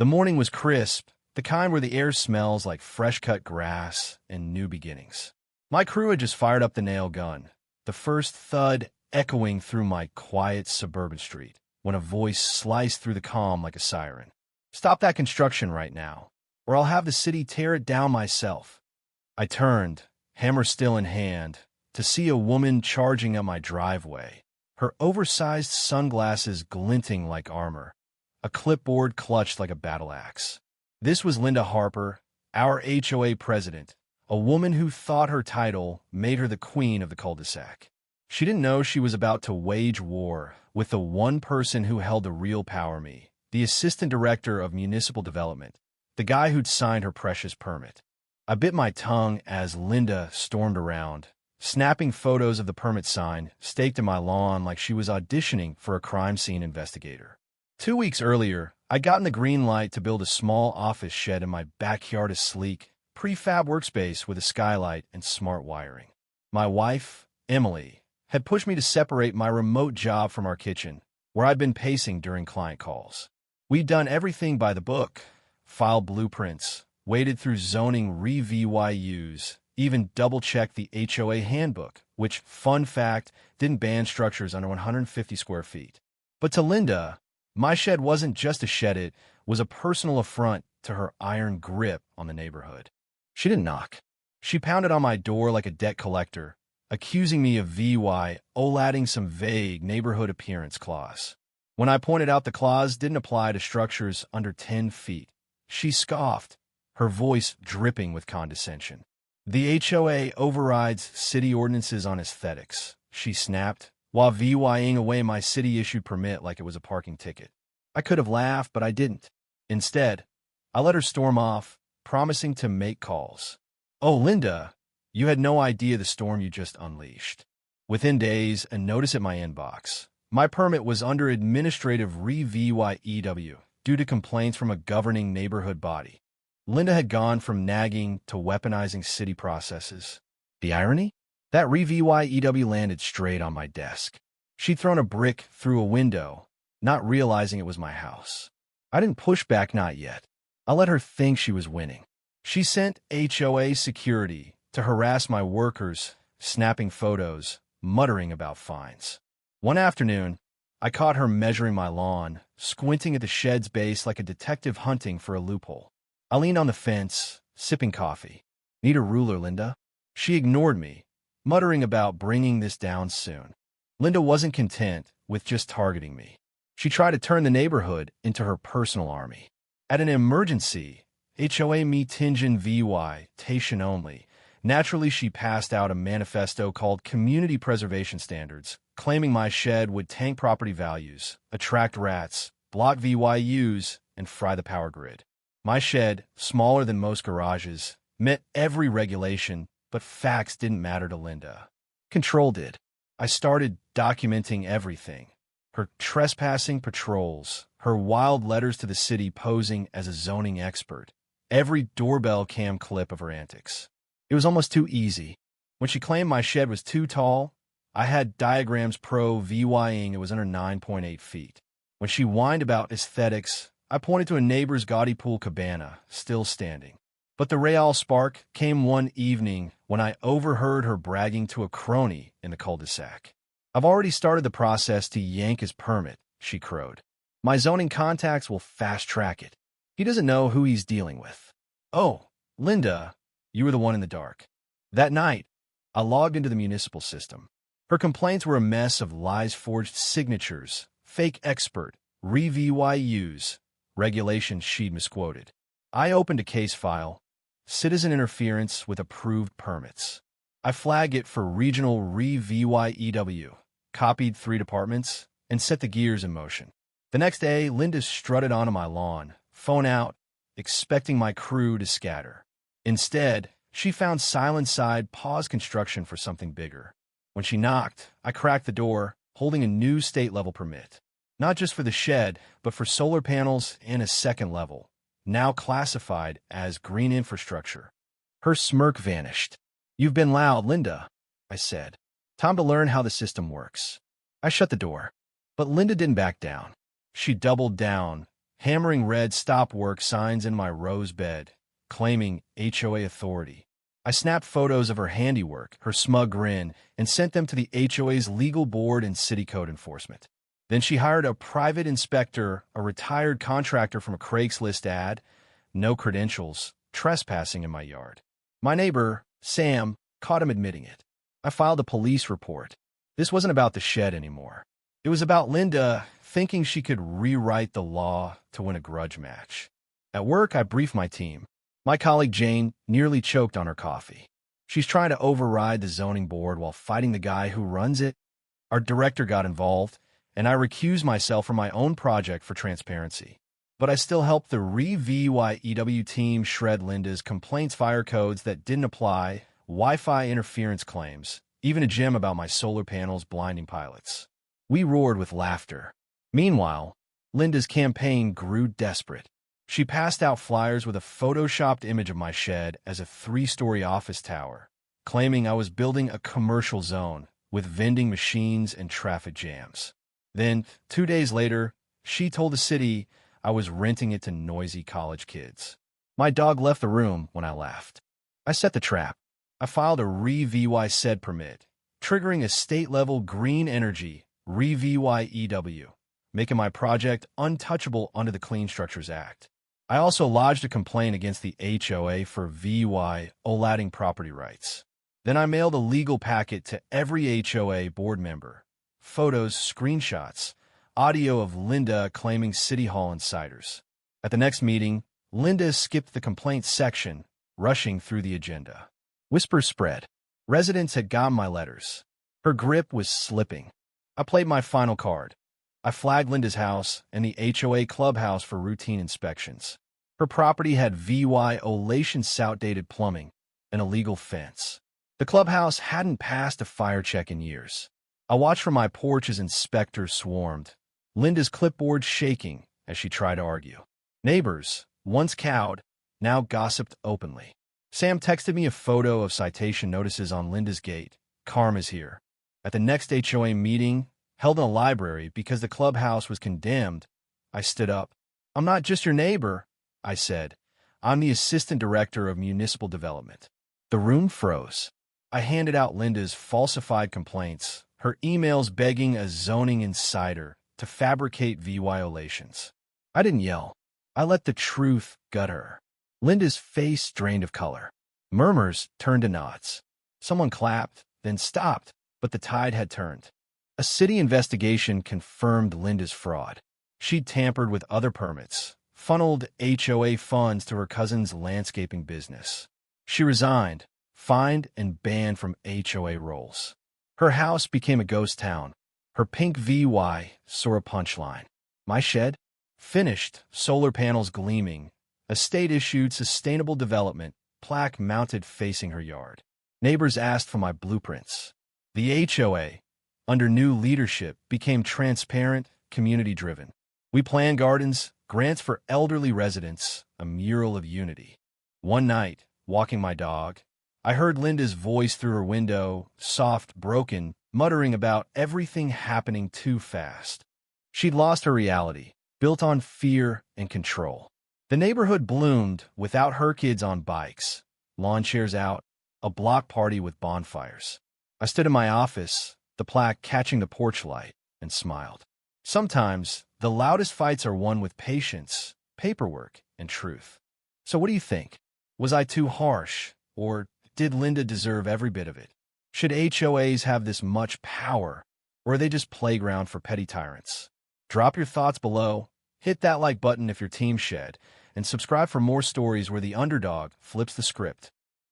The morning was crisp, the kind where the air smells like fresh-cut grass and new beginnings. My crew had just fired up the nail gun, the first thud echoing through my quiet suburban street, when a voice sliced through the calm like a siren. "Stop that construction right now, or I'll have the city tear it down myself." I turned, hammer still in hand, to see a woman charging up my driveway, her oversized sunglasses glinting like armor, a clipboard clutched like a battle axe. This was Linda Harper, our HOA president, a woman who thought her title made her the queen of the cul-de-sac. She didn't know she was about to wage war with the one person who held the real power, me, the assistant director of municipal development, the guy who'd signed her precious permit. I bit my tongue as Linda stormed around, snapping photos of the permit sign staked in my lawn like she was auditioning for a crime scene investigator. 2 weeks earlier, I'd gotten the green light to build a small office shed in my backyard, a sleek, prefab workspace with a skylight and smart wiring. My wife, Emily, had pushed me to separate my remote job from our kitchen, where I'd been pacing during client calls. We'd done everything by the book, filed blueprints, waded through zoning revyus, even double-checked the HOA handbook, which, fun fact, didn't ban structures under 150 square feet. But to Linda, my shed wasn't just a shed, it was a personal affront to her iron grip on the neighborhood. She didn't knock. She pounded on my door like a debt collector, accusing me of violating some vague neighborhood appearance clause. When I pointed out the clause didn't apply to structures under 10 feet, she scoffed, her voice dripping with condescension. "The HOA overrides city ordinances on aesthetics," she snapped, while VYing away my city-issued permit like it was a parking ticket. I could have laughed, but I didn't. Instead, I let her storm off, promising to make calls. "Oh, Linda, you had no idea the storm you just unleashed." Within days, a notice at my inbox. My permit was under administrative review due to complaints from a governing neighborhood body. Linda had gone from nagging to weaponizing city processes. The irony? That review landed straight on my desk. She'd thrown a brick through a window, not realizing it was my house. I didn't push back, not yet. I let her think she was winning. She sent HOA security to harass my workers, snapping photos, muttering about fines. One afternoon, I caught her measuring my lawn, squinting at the shed's base like a detective hunting for a loophole. I leaned on the fence, sipping coffee. "Need a ruler, Linda?" She ignored me, muttering about bringing this down soon. Linda wasn't content with just targeting me. She tried to turn the neighborhood into her personal army. At an emergency, HOA meeting tation only, naturally she passed out a manifesto called Community Preservation Standards, claiming my shed would tank property values, attract rats, block VYUs, and fry the power grid. My shed, smaller than most garages, met every regulation, but facts didn't matter to Linda. Control did. I started documenting everything. Her trespassing patrols, her wild letters to the city posing as a zoning expert, every doorbell cam clip of her antics. It was almost too easy. When she claimed my shed was too tall, I had diagrams VYing it was under 9.8 feet. When she whined about aesthetics, I pointed to a neighbor's gaudy pool cabana, still standing. But the real spark came one evening when I overheard her bragging to a crony in the cul-de-sac. "I've already started the process to yank his permit," she crowed. "My zoning contacts will fast-track it. He doesn't know who he's dealing with." "Oh, Linda, you were the one in the dark." That night, I logged into the municipal system. Her complaints were a mess of lies-forged signatures, fake expert, revyus, regulations she'd misquoted. I opened a case file, citizen interference with approved permits. I flagged it for regional review, copied 3 departments, and set the gears in motion. The next day, Linda strutted onto my lawn, phone out, expecting my crew to scatter. Instead, she found silent side pause construction for something bigger. When she knocked, I cracked the door, holding a new state-level permit. Not just for the shed, but for solar panels and a second level, now classified as green infrastructure. Her smirk vanished. "You've been loud, Linda," I said. "Time to learn how the system works." I shut the door. But Linda didn't back down. She doubled down, hammering red stop work signs in my rose bed, claiming HOA authority. I snapped photos of her handiwork, her smug grin, and sent them to the HOA's legal board and city code enforcement. Then she hired a private inspector, a retired contractor from a Craigslist ad, no credentials, trespassing in my yard. My neighbor, Sam, caught him admitting it. I filed a police report. This wasn't about the shed anymore. It was about Linda thinking she could rewrite the law to win a grudge match. At work, I briefed my team. My colleague Jane nearly choked on her coffee. She's trying to override the zoning board while fighting the guy who runs it. Our director got involved, and I recused myself from my own project for transparency. But I still helped the REVYEW team shred Linda's complaints fire codes that didn't apply, Wi-Fi interference claims, even a gem about my solar panels blinding pilots. We roared with laughter. Meanwhile, Linda's campaign grew desperate. She passed out flyers with a photoshopped image of my shed as a 3-story office tower, claiming I was building a commercial zone with vending machines and traffic jams. Then, 2 days later, she told the city I was renting it to noisy college kids. My dog left the room when I left. I set the trap. I filed a REVY permit, triggering a state-level green energy REVYEW, making my project untouchable under the Clean Structures Act. I also lodged a complaint against the HOA for violating property rights. Then I mailed a legal packet to every HOA board member. Photos, screenshots, audio of Linda claiming City Hall insiders. At the next meeting, Linda skipped the complaints section, rushing through the agenda. Whispers spread. Residents had gotten my letters. Her grip was slipping. I played my final card. I flagged Linda's house and the HOA clubhouse for routine inspections. Her property had violation outdated plumbing, an illegal fence. The clubhouse hadn't passed a fire check in years. I watched from my porch as inspectors swarmed, Linda's clipboard shaking as she tried to argue. Neighbors, once cowed, now gossiped openly. Sam texted me a photo of citation notices on Linda's gate. Karma's here. At the next HOA meeting, held in a library because the clubhouse was condemned, I stood up. I'm not just your neighbor, I said. I'm the assistant director of municipal development. The room froze. I handed out Linda's falsified complaints, her emails begging a zoning insider to fabricate violations. I didn't yell. I let the truth gut her. Linda's face drained of color. Murmurs turned to nods. Someone clapped, then stopped, but the tide had turned. A city investigation confirmed Linda's fraud. She'd tampered with other permits, funneled HOA funds to her cousin's landscaping business. She resigned, fined and banned from HOA roles. Her house became a ghost town. Her pink VY saw a punchline. My shed? Finished, solar panels gleaming, a state-issued sustainable development plaque mounted facing her yard. Neighbors asked for my blueprints. The HOA, under new leadership, became transparent, community-driven. We planned gardens, grants for elderly residents, a mural of unity. One night, walking my dog, I heard Linda's voice through her window, soft, broken, muttering about everything happening too fast. She'd lost her reality, built on fear and control. The neighborhood bloomed without her kids on bikes, lawn chairs out, a block party with bonfires. I stood in my office, the plaque catching the porch light, and smiled. Sometimes, the loudest fights are won with patience, paperwork, and truth. So what do you think? Was I too harsh, or did Linda deserve every bit of it? Should HOAs have this much power, or are they just playground for petty tyrants? Drop your thoughts below, hit that like button if your team shed, and subscribe for more stories where the underdog flips the script.